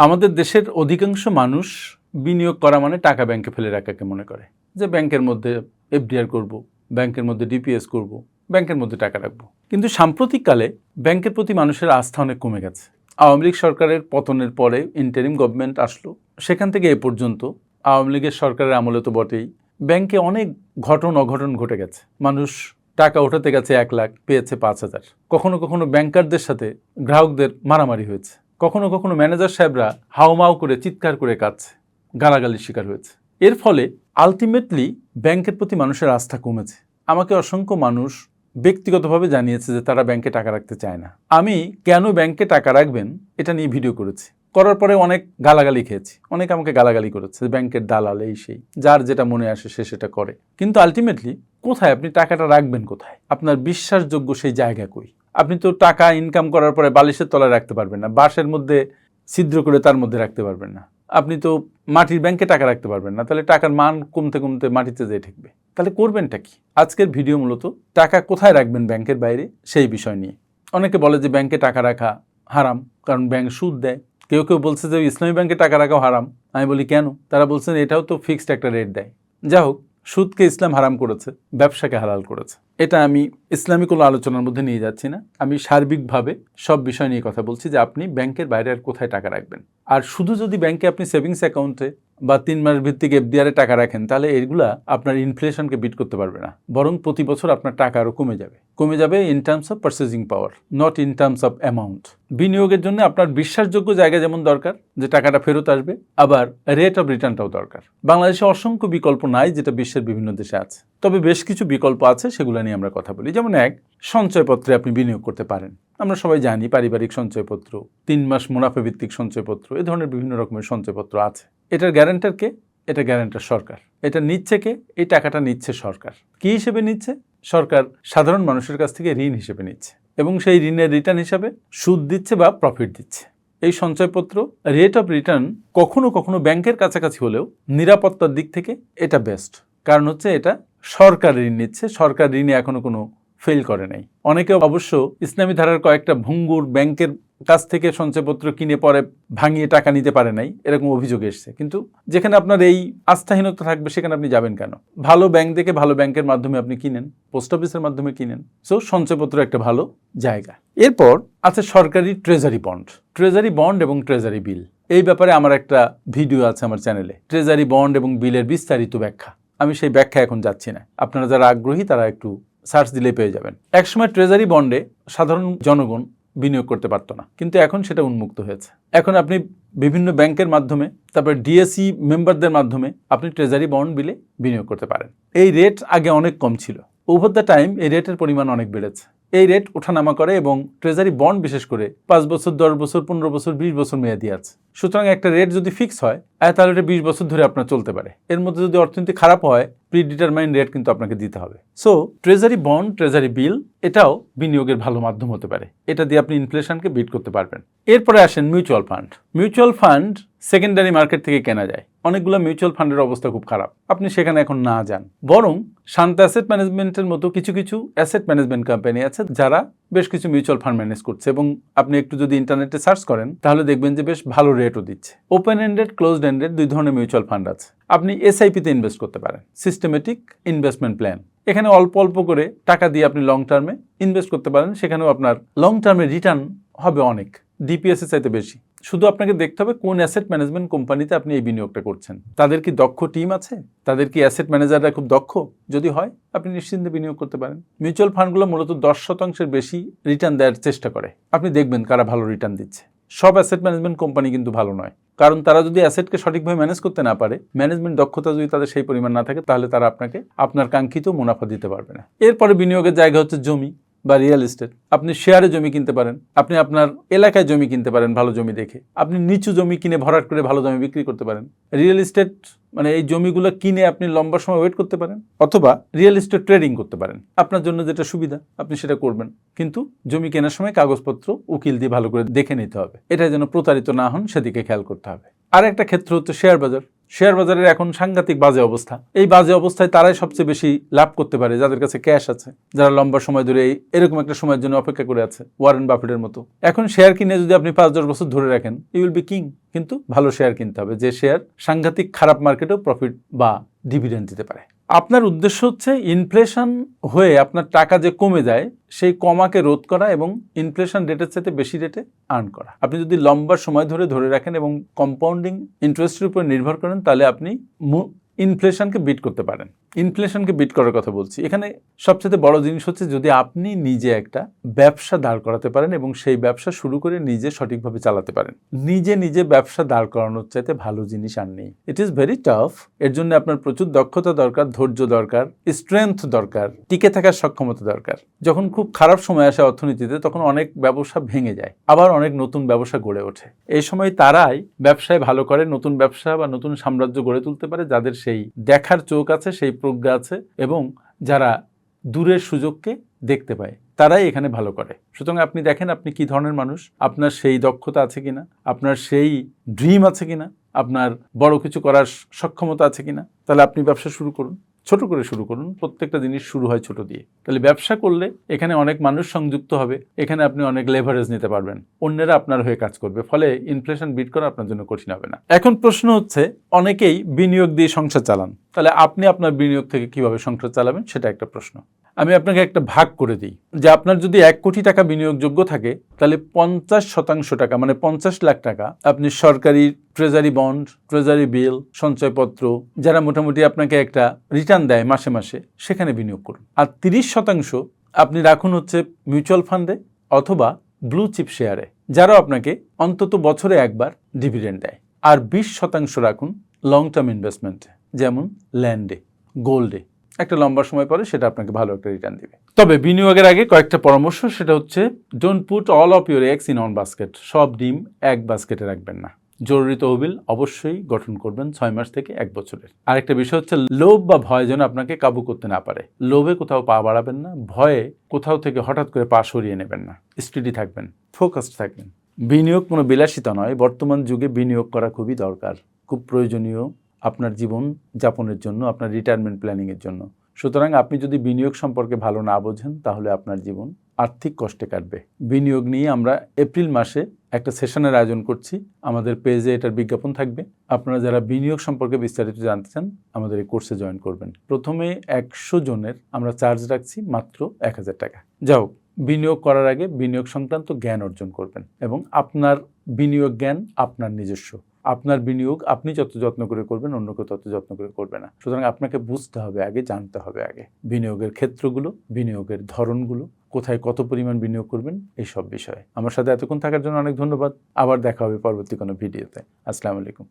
আমাদের দেশের অধিকাংশ মানুষ বিনিয়োগ করা মানে টাকা ব্যাংকে ফেলে রাখাকে মনে করে যে ব্যাংকের মধ্যে এফডিআর করব, ব্যাংকের মধ্যে ডিপিএস করব, ব্যাংকের মধ্যে টাকা রাখবো। কিন্তু সাম্প্রতিককালে ব্যাংকের প্রতি মানুষের আস্থা অনেক কমে গেছে। আওয়ামী লীগ সরকারের পতনের পরে ইন্টারিম গভর্নমেন্ট আসলো, সেখান থেকে এ পর্যন্ত আওয়ামী লীগের সরকারের আমলে তো বটেই ব্যাংকে অনেক অঘটন ঘটে গেছে। মানুষ টাকা ওঠাতে গেছে 1 লাখ, পেয়েছে 5,000। কখনো কখনো ব্যাংকারদের সাথে গ্রাহকদের মারামারি হয়েছে, কখনো কখনো ম্যানেজার সাহেবরা হাওমাও করে চিৎকার করে কাঁদছে, গালাগালির শিকার হয়েছে। এর ফলে আলটিমেটলি ব্যাংকের প্রতি মানুষের আস্থা কমেছে। আমাকে অসংখ্য মানুষ ব্যক্তিগতভাবে জানিয়েছে যে তারা ব্যাংকে টাকা রাখতে চায় না। আমি কেন ব্যাংকে টাকা রাখবেন এটা নিয়ে ভিডিও করেছি, করার পরে অনেক গালাগালি খেয়েছি, অনেকে আমাকে গালাগালি করেছে ব্যাংকের দালাল এই সেই, যার যেটা মনে আসে সে সেটা করে। কিন্তু আলটিমেটলি কোথায় আপনি টাকাটা রাখবেন, কোথায় আপনার বিশ্বাসযোগ্য সেই জায়গা কই? আপনি তো টাকা ইনকাম করার পরে বালিশের তলায় রাখতে পারবেন না, বাঁশের মধ্যে ছিদ্র করে তার মধ্যে রাখতে পারবেন না, আপনি তো মাটির ব্যাংকে টাকা রাখতে পারবেন না, তাহলে টাকার মান কমতে কমতে মাটিতে যেয়ে ঠেকবে। তাহলে করবেনটা কি? আজকের ভিডিও মূলত টাকা কোথায় রাখবেন ব্যাংকের বাইরে সেই বিষয় নিয়ে। অনেকে বলে যে ব্যাংকে টাকা রাখা হারাম, কারণ ব্যাংক সুদ দেয়। কেউ কেউ বলছে যে ইসলামী ব্যাংকে টাকা রাখাও হারাম। আমি বলি কেন? তারা বলছেন এটাও তো ফিক্সড একটা রেট দেয়। যা হোক, সুদকে ইসলাম হারাম করেছে, ব্যবসাকে হালাল করেছে। এটা আমি ইসলামিক কোনো আলোচনার মধ্যে নিয়ে যাচ্ছি না, আমি সার্বিকভাবে সব বিষয় নিয়ে কথা বলছি যে আপনি ব্যাংকের বাইরে আর কোথায় টাকা রাখবেন। আর শুধু যদি ব্যাংকে আপনি সেভিংস অ্যাকাউন্টে বা 3 মাস ভিত্তিক এফডিআরে টাকা রাখেন, তাহলে এগুলা আপনার ইনফ্লেশনকে বিট করতে পারবে না, বরং প্রতি বছর আপনার টাকা আরও কমে যাবে in terms of purchasing power, not in terms of amount. বিনিয়োগের জন্য আপনার বিশ্বাসযোগ্য জায়গা যেমন দরকার যে টাকাটা ফেরত আসবে, আবার রেট অফ রিটার্নটাও দরকার। বাংলাদেশে অসংখ্য বিকল্প নাই যেটা বিশ্বের বিভিন্ন দেশে আছে, তবে বেশ কিছু বিকল্প আছে, সেগুলো নিয়ে আমরা কথা বলি। যেমন সঞ্চয়পত্রে আপনি বিনিয়োগ করতে পারেন। আমরা সবাই জানি পারিবারিক সঞ্চয়পত্র, 3 মাস মুনাফা ভিত্তিক সঞ্চয়পত্র, এ ধরনের বিভিন্ন রকমের সঞ্চয়পত্র আছে। এটার গ্যারান্টার কে? এটা গ্যারান্টার সরকার। এটা নিচ্ছে কে? এই টাকাটা নিচ্ছে সরকার। কি হিসেবে নিচ্ছে? সরকার সাধারণ মানুষের কাছ থেকে ঋণ হিসেবে নিচ্ছে এবং সেই ঋণের রিটার্ন হিসাবে সুদ দিচ্ছে বা প্রফিট দিচ্ছে। এই সঞ্চয়পত্র রেট অফ রিটার্ন কখনো কখনো ব্যাংকের কাছাকাছি হলেও নিরাপত্তার দিক থেকে এটা বেস্ট, কারণ হচ্ছে এটা সরকার ঋণ নিচ্ছে, সরকার ঋণে এখনো কোনো ফেল করে নাই। অনেকে অবশ্য ইসলামী ধারার কয়েকটা ভঙ্গুর ব্যাংকের কাছ থেকে সঞ্চয়পত্র কিনে পরে ভাঙিয়ে টাকা নিতে পারে নাই, এরকম অভিযোগ এসছে। কিন্তু যেখানে আপনার এই আস্থাহীনতা থাকবে সেখানে আপনি যাবেন কেন? ভালো ব্যাংক দেখে ভালো ব্যাংকের মাধ্যমে আপনি কিনেন, পোস্ট অফিসের মাধ্যমে কিনেন। সো সঞ্চয়পত্র একটা ভালো জায়গা। এরপর আছে সরকারি ট্রেজারি বন্ড এবং ট্রেজারি বিল। এই ব্যাপারে আমার একটা ভিডিও আছে আমার চ্যানেলে, ট্রেজারি বন্ড এবং বিলের বিস্তারিত ব্যাখ্যা। আমি সেই ব্যাখ্যা এখন যাচ্ছি না, আপনারা যারা আগ্রহী তারা একটু সার্চ দিলে পেয়ে যাবেন। একসময় ট্রেজারি বন্ডে সাধারণ জনগণ বিনিয়োগ করতে পারতো না, কিন্তু এখন সেটা উন্মুক্ত হয়েছে। এখন আপনি বিভিন্ন ব্যাংকের মাধ্যমে, তারপর ডিএসই মেম্বারদের মাধ্যমে আপনি ট্রেজারি বন্ড বিলে বিনিয়োগ করতে পারেন। এই রেট আগে অনেক কম ছিল, ওভার দ্য টাইম এই রেটের পরিমাণ অনেক বেড়েছে। এই রেট ওঠানামা করে এবং ট্রেজারি বন্ড বিশেষ করে 5 বছর, 10 বছর, 15 বছর, 20 বছর মেয়াদি আছে। সুতরাং একটা রেট যদি ফিক্স হয় তাহলে এটা 20 বছর ধরে আপনার চলতে পারে। এর মধ্যে যদি অর্থনীতি খারাপ হয়, প্রিডিটারমাইন রেট কিন্তু আপনাকে দিতে হবে। So treasury bond, treasury bill এটাও বিনিয়োগের ভালো মাধ্যম হতে পারে। এটা দিয়ে আপনি ইনফ্লেশনকে বিট করতে পারবেন। এরপরে আসেন মিউচুয়াল ফান্ড সেকেন্ডারি মার্কেট থেকে কেনা যায়। অনেকগুলো মিউচুয়াল ফান্ডের অবস্থা খুব খারাপ, আপনি সেখানে এখন না যান, বরং শান্ত অ্যাসেট ম্যানেজমেন্টের মতো কিছু অ্যাসেট ম্যানেজমেন্ট কোম্পানি আছে যারা বেশ কিছু মিউচুয়াল ফান্ড ম্যানেজ করছে, এবং আপনি একটু যদি ইন্টারনেটে সার্চ করেন তাহলে দেখবেন যে বেশ ভালো রেটও দিচ্ছে। ওপেন এন্ডেড, ক্লোজড এন্ডেড 2 ধরনের মিউচুয়াল ফান্ড আছে। আপনি এসআইপিতে ইনভেস্ট করতে পারেন, সিস্টেমেটিক ইনভেস্টমেন্ট প্ল্যান। এখানে অল্প অল্প করে টাকা দিয়ে আপনি লং টার্মে ইনভেস্ট করতে পারেন, সেখানেও আপনার লং টার্মে রিটার্ন হবে অনেক, ডিপিএসের চাইতে বেশি। শুধু আপনাকে দেখতে হবে কোন অ্যাসেট ম্যানেজমেন্ট কোম্পানিতে আপনি এই বিনিয়োগটা করছেন, তাদের কি দক্ষ টিম আছে, তাদের কি অ্যাসেট ম্যানেজাররা খুব দক্ষ। যদি হয় আপনি নিশ্চিন্তে বিনিয়োগ করতে পারেন। মিউচুয়াল ফান্ডগুলো মূলত 10% বেশি রিটার্ন দেওয়ার চেষ্টা করে, আপনি দেখবেন কারা ভালো রিটার্ন দিচ্ছে। সব অ্যাসেট ম্যানেজমেন্ট কোম্পানি কিন্তু ভালো নয়, কারণ তারা যদি অ্যাসেটকে সঠিকভাবে ম্যানেজ করতে না পারে, ম্যানেজমেন্ট দক্ষতা যদি তাদের সেই পরিমাণ না থাকে, তাহলে তারা আপনাকে আপনার কাঙ্ক্ষিত মুনাফা দিতে পারবে না। এরপরে বিনিয়োগের জায়গা হচ্ছে জমি বা রিয়েল এস্টেট। আপনি শেয়ারে জমি কিনতে পারেন, আপনি আপনার এলাকায় জমি কিনতে পারেন ভালো জমি দেখে, আপনি নিচু জমি কিনে ভরাট করে ভালো দামে বিক্রি করতে পারেন। রিয়েল এস্টেট মানে এই জমিগুলো কিনে আপনি লম্বা সময় ওয়েট করতে পারেন, অথবা রিয়েল এস্টেট ট্রেডিং করতে পারেন। আপনার জন্য যেটা সুবিধা আপনি সেটা করবেন, কিন্তু জমি কেনার সময় কাগজপত্র উকিল দিয়ে ভালো করে দেখে নিতে হবে, এটা যেন প্রতারিত না হন সেদিকে খেয়াল করতে হবে। আর একটা ক্ষেত্র হচ্ছে শেয়ার বাজার। শেয়ার বাজারের এখন সাংঘাতিক বাজে অবস্থা। এই বাজে অবস্থায় তারাই সবচেয়ে বেশি লাভ করতে পারে যাদের কাছে ক্যাশ আছে, যারা লম্বা সময় ধরে এরকম একটা সময়ের জন্য অপেক্ষা করে আছে, ওয়ারেন বাফেটের মতো। এখন শেয়ার কিনে যদি আপনি 5-10 বছর ধরে রাখেন, ইউ উইল বি কিং। কিন্তু ভালো শেয়ার কিনতে হবে, যে শেয়ার সাংঘাতিক খারাপ মার্কেটেও প্রফিট বা ডিভিডেন্ড দিতে পারে। আপনার উদ্দেশ্য হচ্ছে ইনফ্লেশন হয়ে আপনার টাকা যে কমে যায় সেই কমাকে রোধ করা এবং ইনফ্লেশন রেটের চাইতে বেশি রেটে আর্ন করা। আপনি যদি লম্বা সময় ধরে রাখেন এবং কম্পাউন্ডিং ইন্টারেস্টের উপর নির্ভর করেন, তাহলে আপনি ইনফ্লেশনকে বিট করতে পারেন। ইনফ্লেশনকে বিট করার কথা বলছি এখানে। সবচেয়ে বড় জিনিস হচ্ছে যদি আপনি নিজে একটা ব্যবসা দাঁড় করাতে পারেন এবং সেই ব্যবসা শুরু করে নিজে সঠিকভাবে চালাতে পারেন। নিজে ব্যবসা দাঁড় করানোর চাইতে ভালো জিনিস আর নেই। It is very tough. এর জন্য আপনার প্রচুর দক্ষতা দরকার, ধৈর্য দরকার, স্ট্রেংথ দরকার, টিকে থাকার সক্ষমতা দরকার। যখন খুব খারাপ সময় আসে অর্থনীতিতে, তখন অনেক ব্যবসা ভেঙে যায়, আবার অনেক নতুন ব্যবসা গড়ে ওঠে। এই সময় তারাই ব্যবসায় ভালো করে, নতুন ব্যবসা বা নতুন সাম্রাজ্য গড়ে তুলতে পারে যাদের সেই দেখার চোখ আছে, সেই প্রজ্ঞা আছে এবং যারা দূরের সুযোগকে দেখতে পায়, তারাই এখানে ভালো করে। সুতরাং আপনি দেখেন আপনি কি ধরনের মানুষ, আপনার সেই দক্ষতা আছে কিনা, আপনার সেই ড্রিম আছে কিনা, আপনার বড় কিছু করার সক্ষমতা আছে কিনা। তাহলে আপনি ব্যবসা শুরু করুন, ছোট করে শুরু করুন। প্রত্যেকটা জিনিস শুরু হয় ছোট দিয়ে। তাহলে ব্যবসা করলে এখানে অনেক মানুষ সংযুক্ত হবে, এখানে আপনি অনেক লেভারেজ নিতে পারবেন, অন্যেরা আপনার হয়ে কাজ করবে, ফলে ইনফ্লেশন বিট করা আপনার জন্য কঠিন হবে না। এখন প্রশ্ন হচ্ছে, অনেকেই বিনিয়োগ দিয়ে সংসার চালান, তাহলে আপনি আপনার বিনিয়োগ থেকে কিভাবে সংসার চালাবেন সেটা একটা প্রশ্ন। আমি আপনাকে একটা ভাগ করে দিই যে আপনার যদি 1 কোটি টাকা বিনিয়োগযোগ্য থাকে, তাহলে 50% টাকা মানে 50 লাখ টাকা আপনি সরকারি ট্রেজারি বন্ড, ট্রেজারি বিল, সঞ্চয়পত্র, যারা মোটামুটি আপনাকে একটা রিটার্ন দেয় মাসে মাসে, সেখানে বিনিয়োগ করুন। আর 30% আপনি রাখুন হচ্ছে মিউচুয়াল ফান্ডে অথবা ব্লু চিপ শেয়ারে, যারা আপনাকে অন্তত বছরে একবার ডিভিডেন্ড দেয়। আর 20% রাখুন লং টার্ম ইনভেস্টমেন্টে, যেমন ল্যান্ডে, গোল্ডে। একটা লম্বা সময় পরে সেটা আপনাকে ভালো একটা রিটার্ন দিবে। তবে বিনিয়োগের আগে কয়েকটা পরামর্শ, সেটা হচ্ছে don't put all of your eggs in one basket. সব ডিম এক বাস্কেটে রাখবেন না। জরুরি তহবিল অবশ্যই গঠন করবেন 6 মাস থেকে 1 বছরের। আরেকটা বিষয় হচ্ছে লোভ বা ভয় যেন আপনাকে কাবু করতে না পারে। লোভে কোথাও পা বাড়াবেন না, ভয়ে কোথাও থেকে হঠাৎ করে পা সরিয়ে নেবেন না। স্টেডি থাকবেন, ফোকাসড থাকবেন। বিনিয়োগ কোনো বিলাসিতা নয়, বর্তমান যুগে বিনিয়োগ করা খুবই দরকার, খুব প্রয়োজনীয় আপনার জীবন যাপনের জন্য, আপনার রিটায়ারমেন্ট প্ল্যানিংয়ের জন্য। সুতরাং আপনি যদি বিনিয়োগ সম্পর্কে ভালো না বোঝেন, তাহলে আপনার জীবন আর্থিক কষ্টে কাটবে। বিনিয়োগ নিয়ে আমরা এপ্রিল মাসে একটা সেশনের আয়োজন করছি, আমাদের পেজে এটার বিজ্ঞাপন থাকবে। আপনারা যারা বিনিয়োগ সম্পর্কে বিস্তারিত জানতে চান, আমাদের এই কোর্সে জয়েন করবেন। প্রথমে 100 জনের আমরা চার্জ রাখছি মাত্র 1000 টাকা। যাও, বিনিয়োগ করার আগে বিনিয়োগ সংক্রান্ত জ্ঞান অর্জন করবেন এবং আপনার বিনিয়োগ জ্ঞান আপনার নিজস্ব। আপনার বিনিয়োগ আপনি যত যত্ন করে করবেন, অন্য কেউ তত যত্ন করে করবে না। সুতরাং আপনাকে বুঝতে হবে আগে, জানতে হবে আগে বিনিয়োগের ক্ষেত্রগুলো, বিনিয়োগের ধরনগুলো, কোথায় কত পরিমাণ বিনিয়োগ করবেন, এই সব বিষয়ে। আমার সাথে এতক্ষণ থাকার জন্য অনেক ধন্যবাদ। আবার দেখা হবে পরবর্তী কোনো ভিডিওতে। আসসালামু আলাইকুম।